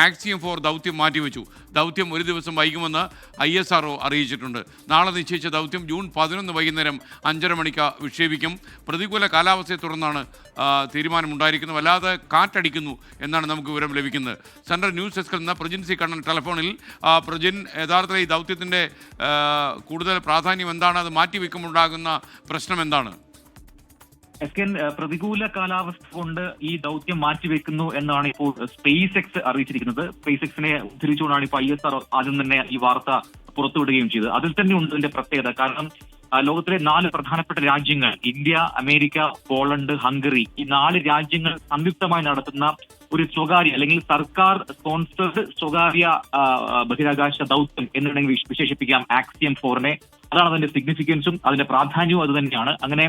ആക്സിയം-4 ദൗത്യം മാറ്റിവെച്ചു. ദൗത്യം ഒരു ദിവസം വൈകുമെന്ന് ISRO അറിയിച്ചിട്ടുണ്ട്. നാളെ നിശ്ചയിച്ച ദൗത്യം ജൂൺ 11 വൈകുന്നേരം 5:30 മണിക്ക് വിക്ഷേപിക്കും. പ്രതികൂല കാലാവസ്ഥയെ തുടർന്നാണ് തീരുമാനമുണ്ടായിരിക്കുന്നത്. വല്ലാതെ കാറ്റടിക്കുന്നു എന്നാണ് നമുക്ക് വിവരം ലഭിക്കുന്നത്. സെൻട്രൽ ന്യൂസ് ഡെസ്കിൽ നിന്ന് പ്രജിൻ സി കണ്ണൻ ടെലിഫോണിൽ. പ്രജിൻ, യഥാർത്ഥത്തിൽ ഈ ദൗത്യത്തിൻ്റെ കൂടുതൽ പ്രാധാന്യം എന്താണ്? അത് മാറ്റിവെക്കുമ്പോഴുണ്ടാകുന്ന പ്രശ്നം എന്താണ്? പ്രതികൂല കാലാവസ്ഥ കൊണ്ട് ഈ ദൗത്യം മാറ്റിവെക്കുന്നു എന്നാണ് ഇപ്പോൾ സ്പേസ് എക്സ് അറിയിച്ചിരിക്കുന്നത്. സ്പേസ് എക്സിനെ ഉദ്ധരിച്ചുകൊണ്ടാണ് ഇപ്പോൾ ISRO ആദ്യം തന്നെ ഈ വാർത്ത പുറത്തുവിടുകയും ചെയ്തത്. അതിൽ തന്നെ ഉണ്ട് ഇതിന്റെ പ്രത്യേകത. കാരണം ലോകത്തിലെ 4 പ്രധാനപ്പെട്ട രാജ്യങ്ങൾ, ഇന്ത്യ, അമേരിക്ക, പോളണ്ട്, ഹംഗറി, ഈ 4 രാജ്യങ്ങൾ സംയുക്തമായി നടത്തുന്ന ഒരു സ്വകാര്യ അല്ലെങ്കിൽ സർക്കാർ സ്പോൺസേഡ് സ്വകാര്യ ബഹിരാകാശ ദൗത്യം എന്നുണ്ടെങ്കിൽ വിശേഷിപ്പിക്കാം ആക്സിയം-4നെ. അതാണ് അതിന്റെ സിഗ്നിഫിക്കൻസും അതിന്റെ പ്രാധാന്യവും അത് തന്നെയാണ്. അങ്ങനെ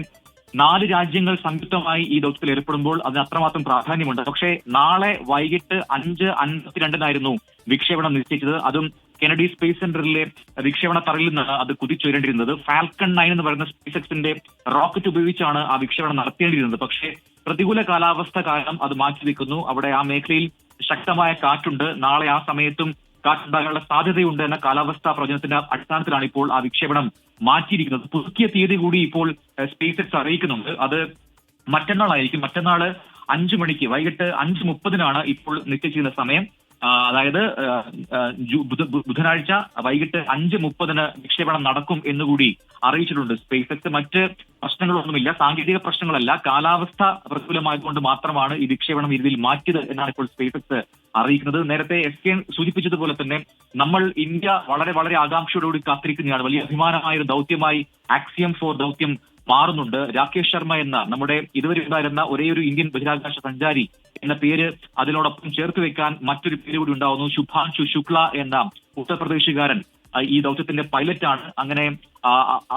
4 രാജ്യങ്ങൾ സംയുക്തമായി ഈ ദൗത്യത്തിൽ ഏർപ്പെടുമ്പോൾ അതിന് അത്രമാത്രം പ്രാധാന്യമുണ്ട്. പക്ഷേ നാളെ വൈകിട്ട് 5:52 വിക്ഷേപണം നിശ്ചയിച്ചത്. അതും കെനഡി സ്പേസ് സെന്ററിലെ വിക്ഷേപണ തറയിൽ നിന്നാണ് അത് കുതിച്ചുയരേണ്ടിരുന്നത്. ഫാൽക്കൺ 9 എന്ന് പറയുന്ന സ്പേസ് എക്സിന്റെ റോക്കറ്റ് ഉപയോഗിച്ചാണ് ആ വിക്ഷേപണം നടത്തേണ്ടിയിരുന്നത്. പക്ഷേ പ്രതികൂല കാലാവസ്ഥ കാരണം അത് മാറ്റിവെക്കുന്നു. അവിടെ ആ മേഖലയിൽ ശക്തമായ കാറ്റുണ്ട്. നാളെ ആ സമയത്തും കാറ്റുണ്ടാകാനുള്ള സാധ്യതയുണ്ട് എന്ന കാലാവസ്ഥാ പ്രവചനത്തിന്റെ അടിസ്ഥാനത്തിലാണ് ഇപ്പോൾ ആ വിക്ഷേപണം മാറ്റിയിരിക്കുന്നത്. പുതുക്കിയ തീയതി കൂടി ഇപ്പോൾ സ്പേസ് എക്സ് അറിയിക്കുന്നുണ്ട്. അത് മറ്റന്നാളായിരിക്കും. മറ്റന്നാള് 5 മണിക്ക് വൈകിട്ട് 5:30 ഇപ്പോൾ നിശ്ചയിച്ചിരുന്ന സമയം. അതായത് ബുധനാഴ്ച വൈകിട്ട് 5:30 വിക്ഷേപണം നടക്കും എന്നുകൂടി അറിയിച്ചിട്ടുണ്ട് സ്പേസ് എക്സ്. മറ്റ് പ്രശ്നങ്ങളൊന്നുമില്ല, സാങ്കേതിക പ്രശ്നങ്ങളല്ല, കാലാവസ്ഥ പ്രതികൂലമായതുകൊണ്ട് മാത്രമാണ് ഈ വിക്ഷേപണം രീതിയിൽ മാറ്റിയത് എന്നാണ് ഇപ്പോൾ സ്പേസ് എക്സ് അറിയിക്കുന്നത്. നേരത്തെ SK സൂചിപ്പിച്ചതുപോലെ തന്നെ നമ്മൾ ഇന്ത്യ വളരെ വളരെ ആകാംക്ഷയോടുകൂടി കാത്തിരിക്കുന്നതാണ്. വലിയ അഭിമാനമായ ഒരു ദൗത്യമായി ആക്സിയം-4 ദൗത്യം മാറുന്നുണ്ട്. രാകേഷ് ശർമ്മ എന്ന നമ്മുടെ ഇതുവരെ ഉണ്ടായിരുന്ന ഒരേയൊരു ഇന്ത്യൻ ബഹിരാകാശ സഞ്ചാരി എന്ന പേര് അതിനോടൊപ്പം ചേർത്ത് വെക്കാൻ മറ്റൊരു പേര് കൂടി ഉണ്ടാവുന്നു. ശുഭാൻശു ശുക്ല എന്ന ഉത്തർപ്രദേശുകാരൻ ഈ ദൗത്യത്തിന്റെ പൈലറ്റാണ്. അങ്ങനെ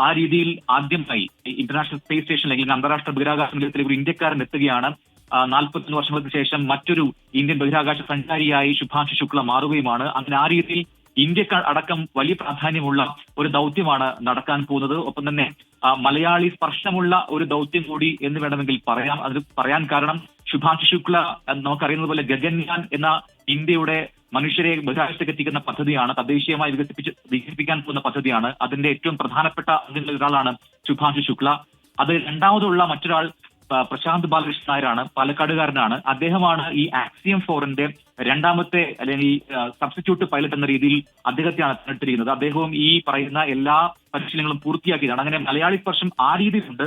ആ രീതിയിൽ ആദ്യമായി ഇന്റർനാഷണൽ സ്പേസ് സ്റ്റേഷൻ അല്ലെങ്കിൽ അന്താരാഷ്ട്ര ബഹിരാകാശ നിലയത്തിലേക്ക് ഒരു ഇന്ത്യക്കാരൻ എത്തുകയാണ്. 41 വർഷങ്ങൾക്ക് ശേഷം മറ്റൊരു ഇന്ത്യൻ ബഹിരാകാശ സഞ്ചാരിയായി ശുഭാൻശു ശുക്ല മാറുകയുമാണ്. അങ്ങനെ ആ രീതിയിൽ ഇന്ത്യക്ക് അടക്കം വലിയ പ്രാധാന്യമുള്ള ഒരു ദൗത്യമാണ് നടക്കാൻ പോകുന്നത്. ഒപ്പം തന്നെ മലയാളി സ്പർശമുള്ള ഒരു ദൗത്യം കൂടി എന്ന് വേണമെങ്കിൽ പറയാം. അത് പറയാൻ കാരണം ശുഭാൻശു ശുക്ല നമുക്കറിയുന്നത് പോലെ ഗഗൻയാൻ എന്ന ഇന്ത്യയുടെ മനുഷ്യരെ ബഹിരാകാശത്തേക്ക് എത്തിക്കുന്ന പദ്ധതിയാണ്, തദ്ദേശീയമായി വികസിപ്പിക്കാൻ പോകുന്ന പദ്ധതിയാണ്. അതിന്റെ ഏറ്റവും പ്രധാനപ്പെട്ട അംഗങ്ങളിൽ ഒരാളാണ് ശുഭാൻശു ശുക്ല. അത് രണ്ടാമതുള്ള മറ്റൊരാൾ പ്രശാന്ത് ബാലകൃഷ്ണൻ നായരാണ്, പാലക്കാടുകാരനാണ്. അദ്ദേഹമാണ് ഈ ആക്സിയം-4ന്റെ രണ്ടാമത്തെ അല്ലെങ്കിൽ സബ്സ്റ്റിറ്റ്യൂട്ട് പൈലറ്റ് എന്ന രീതിയിൽ അദ്ദേഹത്തെയാണ് തിരഞ്ഞെടുത്തിരിക്കുന്നത്. അദ്ദേഹവും ഈ പറയുന്ന എല്ലാ പരിശീലനങ്ങളും പൂർത്തിയാക്കിയതാണ്. അങ്ങനെ മലയാളി സ്പർശം ആ രീതിയിലുണ്ട്.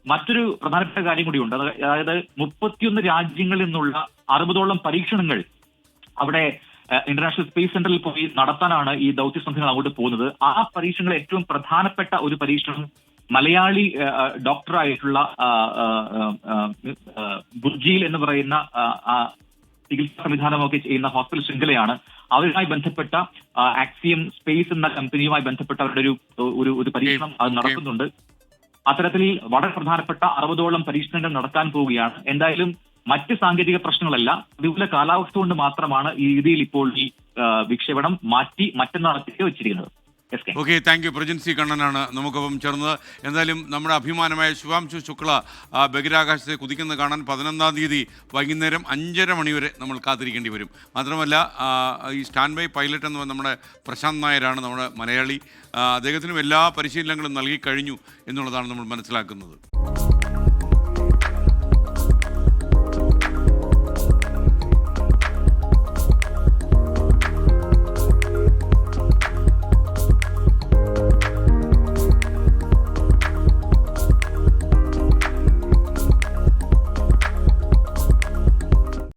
മറ്റൊരു പ്രധാനപ്പെട്ട കാര്യം കൂടിയുണ്ട്. അതായത് 31 രാജ്യങ്ങളിൽ നിന്നുള്ള 60ഓളം പരീക്ഷണങ്ങൾ അവിടെ ഇന്റർനാഷണൽ സ്പേസ് സെന്ററിൽ പോയി നടത്താനാണ് ഈ ദൗത്യ സംഘങ്ങൾ അങ്ങോട്ട് പോകുന്നത്. ആ പരീക്ഷണങ്ങളിൽ ഏറ്റവും പ്രധാനപ്പെട്ട ഒരു പരീക്ഷണം മലയാളി ഡോക്ടറായിട്ടുള്ള ബുർജിയിൽ എന്ന് പറയുന്ന ചികിത്സാ സംവിധാനമൊക്കെ ചെയ്യുന്ന ഹോസ്പിറ്റൽ ശൃംഖലയാണ്. അവരുമായി ബന്ധപ്പെട്ട ആക്സിയം സ്പേസ് എന്ന കമ്പനിയുമായി ബന്ധപ്പെട്ട അവരുടെ ഒരു പരീക്ഷണം അത് നടക്കുന്നുണ്ട്. അത്തരത്തിൽ വളരെ പ്രധാനപ്പെട്ട 60ഓളം പരീക്ഷണങ്ങൾ നടക്കാൻ പോവുകയാണ്. എന്തായാലും മറ്റ് സാങ്കേതിക പ്രശ്നങ്ങളല്ല, പ്രതികൂല കാലാവസ്ഥ കൊണ്ട് മാത്രമാണ് ഈ രീതിയിൽ ഇപ്പോൾ ഈ വിക്ഷേപണം മാറ്റി മറ്റന്നാളത്തേക്ക് വെച്ചിരിക്കുന്നത്. Okay, thank you. Prajin C കണ്ണനാണ് നമുക്കൊപ്പം ചേർന്നത്. എന്തായാലും നമ്മുടെ അഭിമാനമായ ശുഭാംശു ശുക്ല ബഹിരാകാശത്തെ കുതിക്കുന്നത് കാണാൻ 11-ാം തീയതി വൈകുന്നേരം 5:30 മണി വരെ നമ്മൾ കാത്തിരിക്കേണ്ടി വരും. മാത്രമല്ല ഈ സ്റ്റാൻഡ് ബൈ പൈലറ്റ് എന്ന് നമ്മുടെ പ്രശാന്ത് നായരാണ്, നമ്മുടെ മലയാളി. അദ്ദേഹത്തിനും എല്ലാ പരിശീലനങ്ങളും നൽകി കഴിഞ്ഞു എന്നുള്ളതാണ് നമ്മൾ മനസ്സിലാക്കുന്നത്.